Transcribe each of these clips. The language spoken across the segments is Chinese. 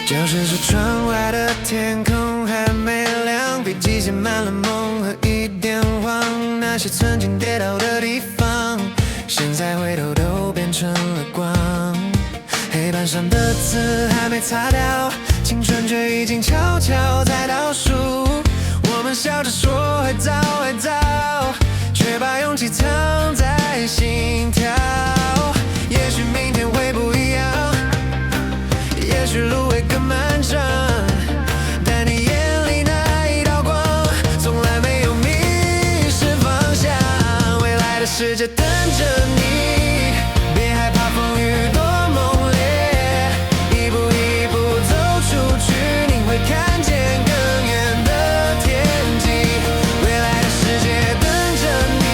就是说窗外的天空还没亮，笔记写满了梦和一点慌。那些曾经跌倒的地方，现在回头都变成了光。黑板上的字还没擦掉，青春却已经悄悄在倒数。我们笑着说还早还早，却把勇气藏在心跳。也许明天会不一样，也许路会更漫长，但你眼里那一道光，从来没有迷失方向。未来的世界等着你，别害怕风雨多猛烈，一步一步走出去，你会看见更远的天际。未来的世界等着你，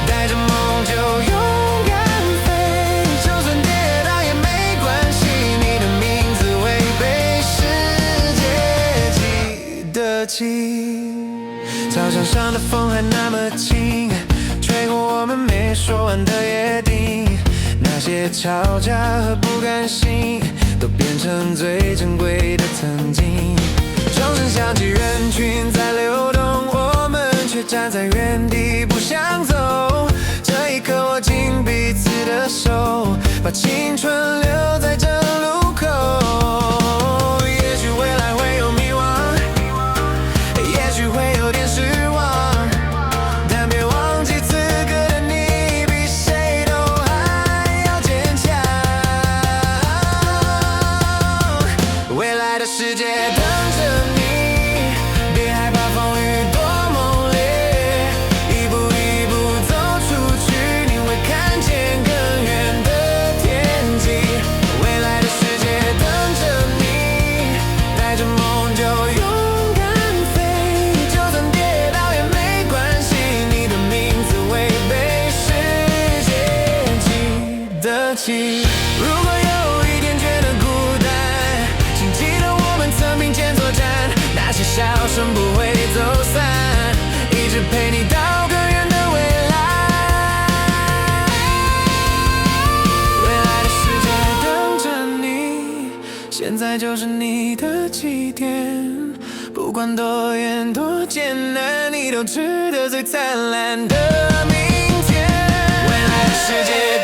带着梦就勇敢飞，就算跌倒也没关系，你的名字会被世界记得起。操场上的风还那么轻，吹过我们没说完的约定，那些吵架和不甘心都变成最珍贵的曾经。钟声响起，人群在流动，我们却站在原地不想走。这一刻握紧彼此的手，把青春留在这路口。也许未来会有迷惘，也许会有点失望，但别忘记此刻的你比谁都还要坚强。未来的世界等着你，别害怕风雨多猛烈，一步一步走出去，你会看见更远的天际。未来的世界等着你，带着梦就勇敢飞，就算跌倒也没关系，你的名字会被世界记得起。如果有一天觉得孤单，请记得我们曾并肩作战，那些笑声不会走散，一直陪你到更远的未来。未来的世界等着你，现在就是你的起点，不管多远多艰难，你都值得最灿烂的明天。未来的世界